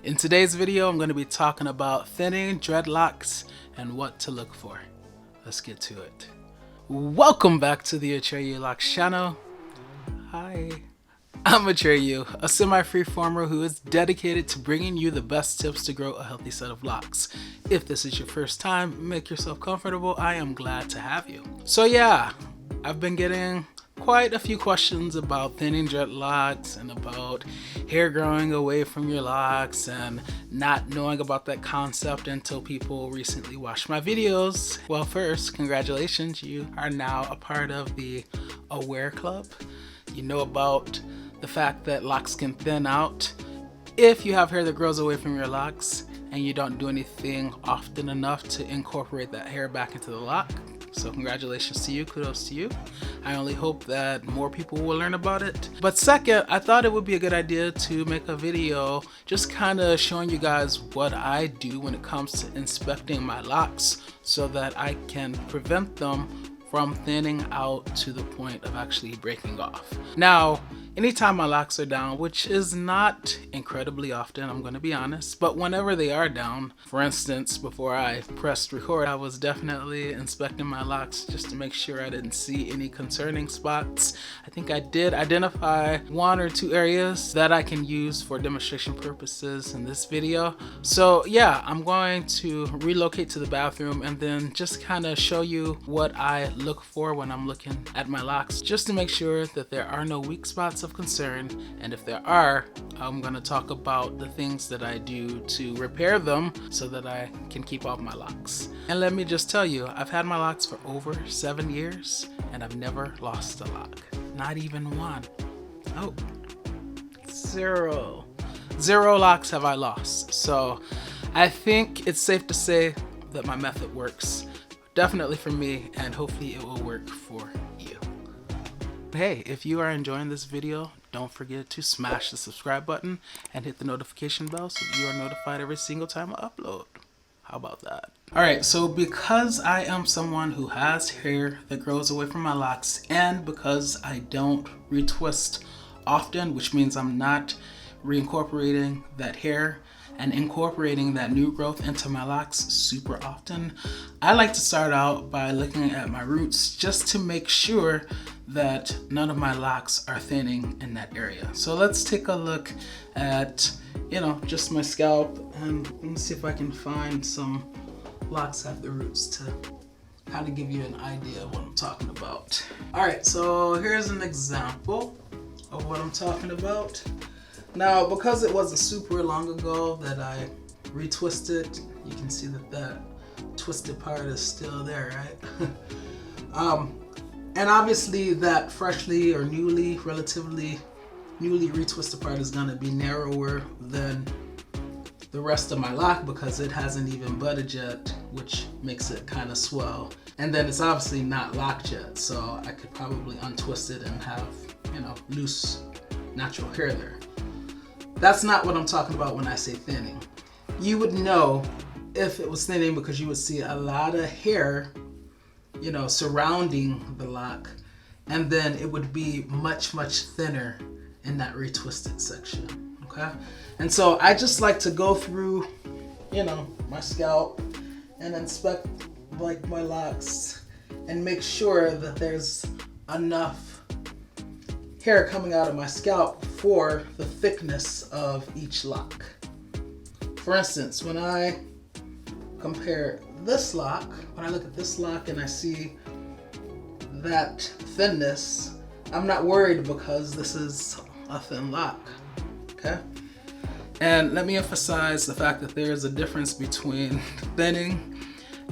In today's video, I'm going to be talking about thinning dreadlocks and what to look for. Let's get to it. Welcome back to the Atreyu Locs channel. Hi, I'm Atreyu, a semi-freeformer who is dedicated to bringing you the best tips to grow a healthy set of locks. If this is your first time, make yourself comfortable. I am glad to have you. So yeah, I've been getting quite a few questions about thinning dreadlocks and about hair growing away from your locks and not knowing about that concept until people recently watched my videos. Well, first, congratulations, you are now a part of the Aware Club. You know about the fact that locks can thin out if you have hair that grows away from your locks and you don't do anything often enough to incorporate that hair back into the lock. So congratulations to you, kudos to you. I only hope that more people will learn about it. But second, I thought it would be a good idea to make a video just kind of showing you guys what I do when it comes to inspecting my locks so that I can prevent them from thinning out to the point of actually breaking off. Now, anytime my locks are down, which is not incredibly often, I'm going to be honest, but whenever they are down, for instance, before I pressed record, I was definitely inspecting my locks just to make sure I didn't see any concerning spots. I think I did identify one or two areas that I can use for demonstration purposes in this video. So yeah, I'm going to relocate to the bathroom and then just kind of show you what I look for when I'm looking at my locks, just to make sure that there are no weak spots of concern, and if there are, I'm going to talk about the things that I do to repair them so that I can keep off my locks. And let me just tell you, I've had my locks for over 7 years and I've never lost a lock, not even one. Oh, zero locks have I lost. So I think it's safe to say that my method works. Definitely for me, and hopefully it will work for you. Hey, if you are enjoying this video, don't forget to smash the subscribe button and hit the notification bell so you are notified every single time I upload. How about that? Alright, so because I am someone who has hair that grows away from my locks, and because I don't retwist often, which means I'm not reincorporating that hair and incorporating that new growth into my locks super often, I like to start out by looking at my roots just to make sure that none of my locks are thinning in that area. So let's take a look at, just my scalp, and let me see if I can find some locks at the roots to kind of give you an idea of what I'm talking about. All right, so here's an example of what I'm talking about. Now, because it wasn't super long ago that I retwisted, you can see that that twisted part is still there, right? And obviously that freshly or relatively newly retwisted part is gonna be narrower than the rest of my lock because it hasn't even budded yet, which makes it kind of swell. And then it's obviously not locked yet, so I could probably untwist it and have, loose natural hair there. That's not what I'm talking about when I say thinning. You would know if it was thinning because you would see a lot of hair, surrounding the lock, and then it would be much, much thinner in that retwisted section, okay? And so I just like to go through, my scalp and inspect like my locks and make sure that there's enough hair coming out of my scalp for the thickness of each lock. For instance, when I compare this lock, when I look at this lock and I see that thinness, I'm not worried because this is a thin lock, okay? And let me emphasize the fact that there is a difference between thinning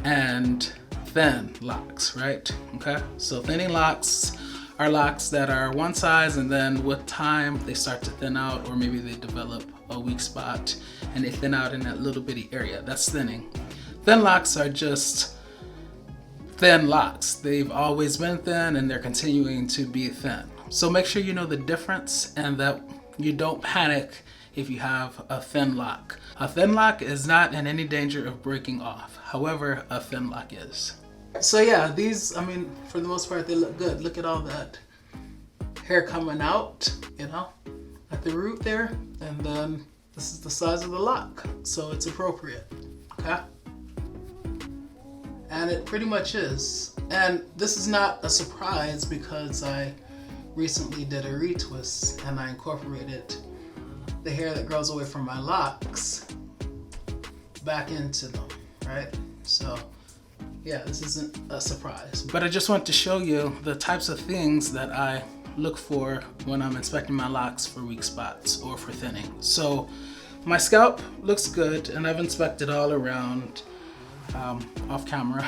and thin locks, right? Okay, so thinning locks are locks that are one size, and then with time they start to thin out, or maybe they develop a weak spot and they thin out in that little bitty area. That's thinning. Thin locks are just thin locks. They've always been thin and they're continuing to be thin. So make sure you know the difference and that you don't panic if you have a thin lock. A thin lock is not in any danger of breaking off. However, a thin lock is. So yeah, these, for the most part, they look good. Look at all that hair coming out, at the root there, and then this is the size of the lock, so it's appropriate, okay? And it pretty much is. And this is not a surprise because I recently did a retwist and I incorporated the hair that grows away from my locks back into them, right? So yeah, this isn't a surprise. But I just want to show you the types of things that I look for when I'm inspecting my locks for weak spots or for thinning. So my scalp looks good and I've inspected all around off camera.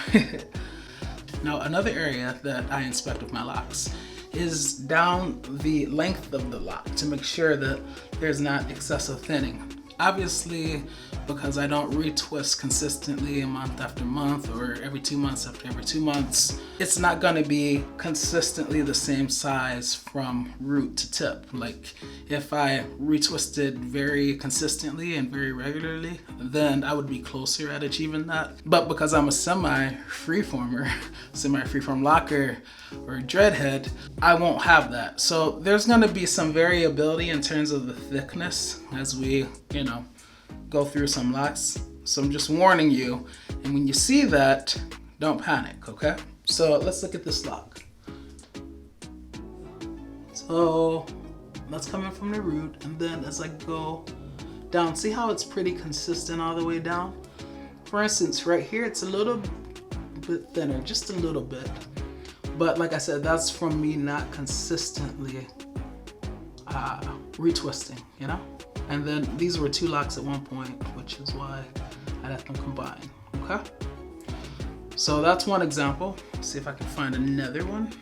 Now another area that I inspect with my locks is down the length of the lock to make sure that there's not excessive thinning. Obviously, because I don't retwist consistently month after month or every 2 months after every 2 months, it's not gonna be consistently the same size from root to tip. Like if I retwisted very consistently and very regularly, then I would be closer at achieving that. But because I'm a semi-freeformer, semi-freeform locker or dreadhead, I won't have that. So there's gonna be some variability in terms of the thickness as we, go through some locks. So I'm just warning you, and when you see that, don't panic, okay? So let's look at this lock. So that's coming from the root, and then as I go down, see how it's pretty consistent all the way down? For instance, right here, it's a little bit thinner, just a little bit. But like I said, that's from me not consistently retwisting, And then these were 2 locks at one point, which is why I let them combine, okay? So that's one example. Let's see if I can find another one.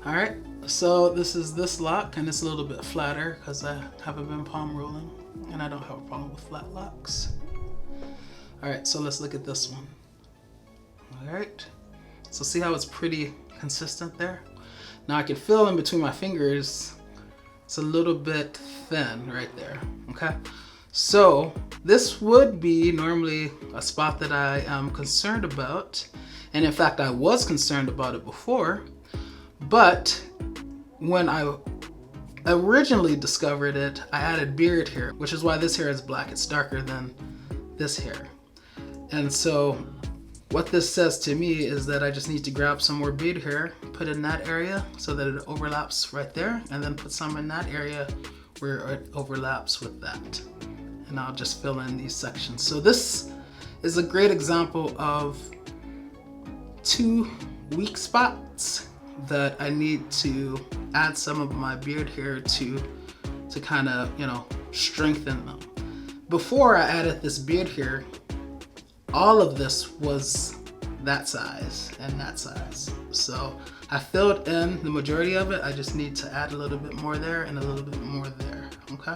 All right, so this is this lock, and it's a little bit flatter because I haven't been palm rolling, and I don't have a problem with flat locks. All right, so let's look at this one. All right, so see how it's pretty consistent there? Now I can feel in between my fingers, it's a little bit thin right there, okay? So this would be normally a spot that I am concerned about. And in fact, I was concerned about it before, but when I originally discovered it, I added beard hair, which is why this hair is black. It's darker than this hair. And so what this says to me is that I just need to grab some more beard hair, put in that area so that it overlaps right there, and then put some in that area where it overlaps with that. And I'll just fill in these sections. So this is a great example of 2 weak spots that I need to add some of my beard hair to kind of, strengthen them. Before I added this beard hair, all of this was that size and that size. So I filled in the majority of it. I just need to add a little bit more there and a little bit more there, okay?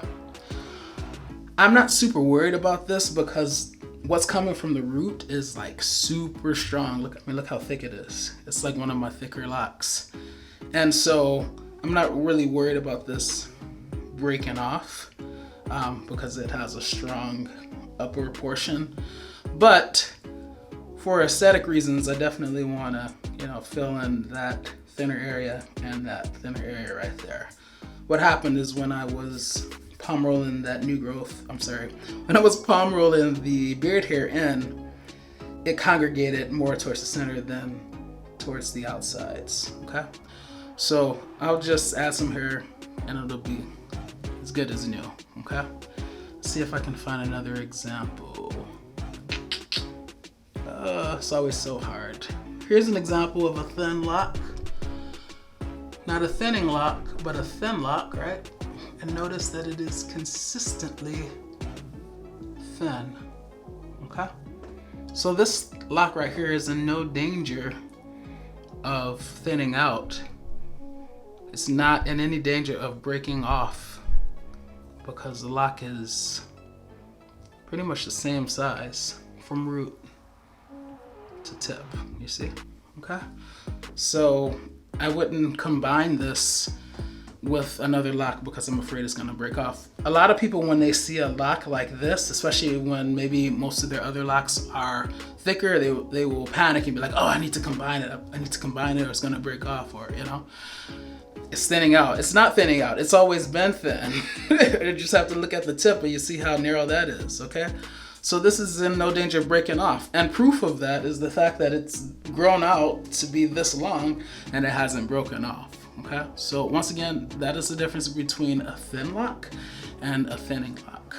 I'm not super worried about this because what's coming from the root is like super strong. Look how thick it is. It's like one of my thicker locks. And so I'm not really worried about this breaking off because it has a strong upper portion. But for aesthetic reasons, I definitely want to, fill in that thinner area and that thinner area right there. What happened is when I was palm rolling when I was palm rolling the beard hair in, it congregated more towards the center than towards the outsides, okay? So I'll just add some hair and it'll be as good as new, okay? Let's see if I can find another example. It's always so hard. Here's an example of a thin lock. Not a thinning lock, but a thin lock, right? And notice that it is consistently thin, okay? So this lock right here is in no danger of thinning out. It's not in any danger of breaking off because the lock is pretty much the same size from root to tip, you see, okay? So I wouldn't combine this with another lock because I'm afraid it's gonna break off. A lot of people, when they see a lock like this, especially when maybe most of their other locks are thicker, they will panic and be like, oh, I need to combine it or it's gonna break off, or it's thinning out. It's not thinning out. It's always been thin. You just have to look at the tip and you see how narrow that is, okay? So this is in no danger of breaking off. And proof of that is the fact that it's grown out to be this long and it hasn't broken off, okay? So once again, that is the difference between a thin lock and a thinning lock.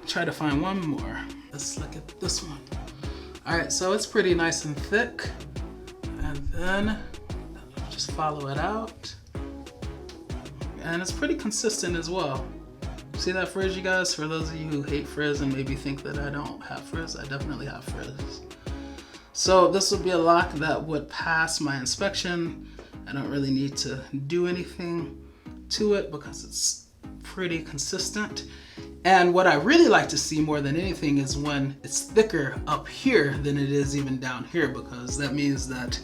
Try to find one more. Let's look at this one. All right, so it's pretty nice and thick. And then just follow it out. And it's pretty consistent as well. See that frizz, you guys? For those of you who hate frizz and maybe think that I don't have frizz, I definitely have frizz. So this would be a lock that would pass my inspection. I don't really need to do anything to it because it's pretty consistent. And what I really like to see more than anything is when it's thicker up here than it is even down here, because that means that,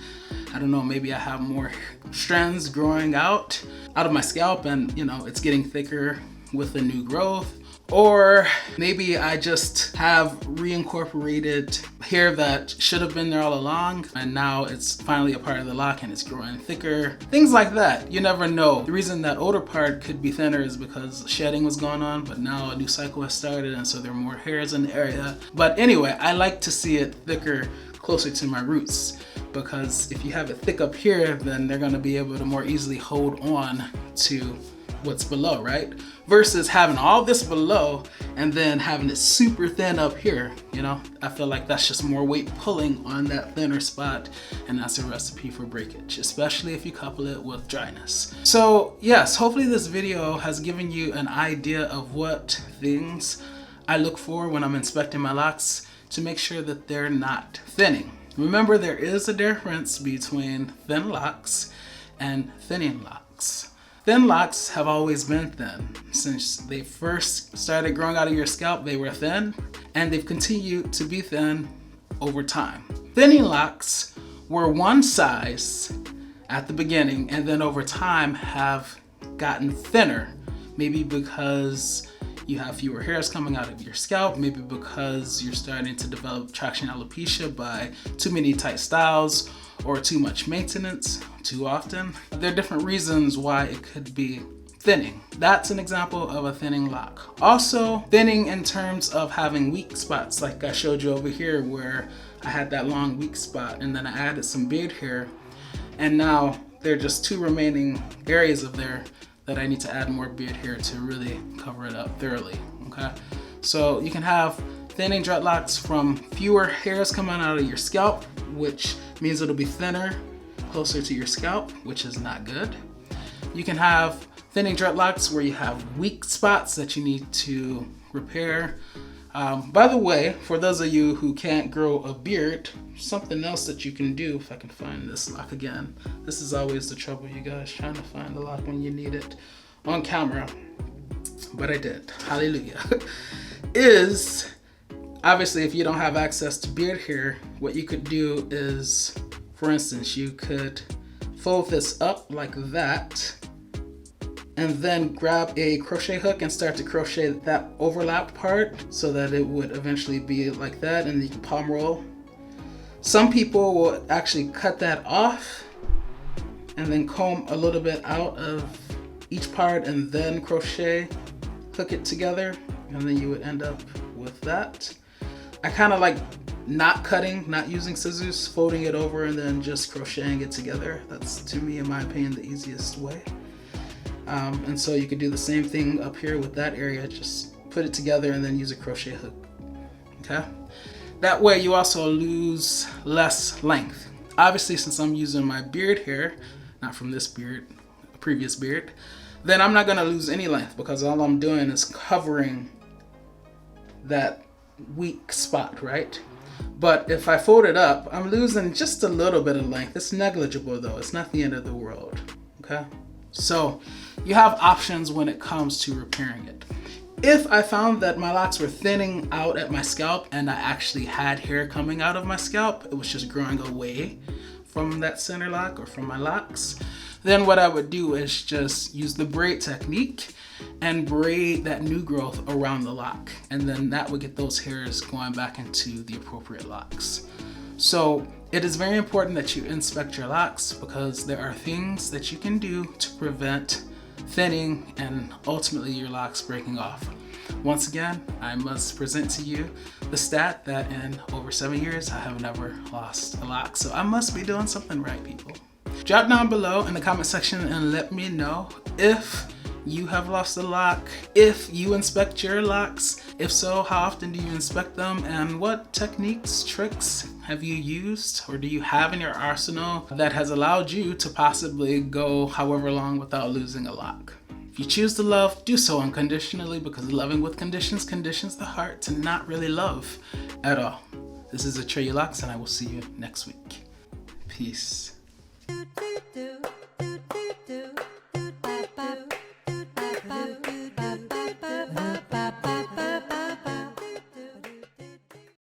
I don't know, maybe I have more strands growing out of my scalp and, you know, it's getting thicker with the new growth. Or maybe I just have reincorporated hair that should have been there all along and now it's finally a part of the lock and it's growing thicker. Things like that. You never know. The reason that older part could be thinner is because shedding was going on, but now a new cycle has started and so there are more hairs in the area. But anyway, I like to see it thicker closer to my roots, because if you have it thick up here, then they're going to be able to more easily hold on to what's below, right? Versus having all this below and then having it super thin up here, you know? I feel like that's just more weight pulling on that thinner spot, and that's a recipe for breakage, especially if you couple it with dryness. So yes, hopefully this video has given you an idea of what things I look for when I'm inspecting my locks to make sure that they're not thinning. Remember, there is a difference between thin locks and thinning locks. Thin locks have always been thin. Since they first started growing out of your scalp, they were thin, and they've continued to be thin over time. Thinning locks were one size at the beginning, and then over time have gotten thinner. Maybe because you have fewer hairs coming out of your scalp, maybe because you're starting to develop traction alopecia by too many tight styles, or too much maintenance too often. There are different reasons why it could be thinning. That's an example of a thinning lock. Also, thinning in terms of having weak spots, like I showed you over here where I had that long weak spot and then I added some beard hair, and now there are just two remaining areas of there that I need to add more beard hair to really cover it up thoroughly, okay? So you can have thinning dreadlocks from fewer hairs coming out of your scalp, which means it'll be thinner, closer to your scalp, which is not good. You can have thinning dreadlocks where you have weak spots that you need to repair. By the way, for those of you who can't grow a beard, something else that you can do, if I can find this lock again. This is always the trouble, you guys, trying to find the lock when you need it on camera. But I did, hallelujah. Is obviously, if you don't have access to beard hair, what you could do is, for instance, you could fold this up like that and then grab a crochet hook and start to crochet that overlap part so that it would eventually be like that, and you can palm roll. Some people will actually cut that off and then comb a little bit out of each part and then crochet, hook it together, and then you would end up with that. I kind of like not cutting, not using scissors, folding it over and then just crocheting it together. That's, to me, in my opinion, the easiest way. And so you could do the same thing up here with that area, just put it together and then use a crochet hook, okay? That way you also lose less length. Obviously, since I'm using my beard hair, not from this beard, a previous beard, then I'm not gonna lose any length because all I'm doing is covering that weak spot, right? But if I fold it up, I'm losing just a little bit of length. It's negligible though, it's not the end of the world, okay? So you have options when it comes to repairing it. If I found that my locks were thinning out at my scalp and I actually had hair coming out of my scalp, it was just growing away from that center lock or from my locks, then what I would do is just use the braid technique and braid that new growth around the lock. And then that would get those hairs going back into the appropriate locks. So it is very important that you inspect your locks, because there are things that you can do to prevent thinning and ultimately your locks breaking off. Once again, I must present to you the stat that in over 7 years I have never lost a lock. So I must be doing something right, people. Drop down below in the comment section and let me know if you have lost a lock, if you inspect your locks. If so, how often do you inspect them, and what techniques, tricks have you used or do you have in your arsenal that has allowed you to possibly go however long without losing a lock. If you choose to love, do so unconditionally, because loving with conditions conditions the heart to not really love at all. This is Atreyu Locs, and I will see you next week. Peace.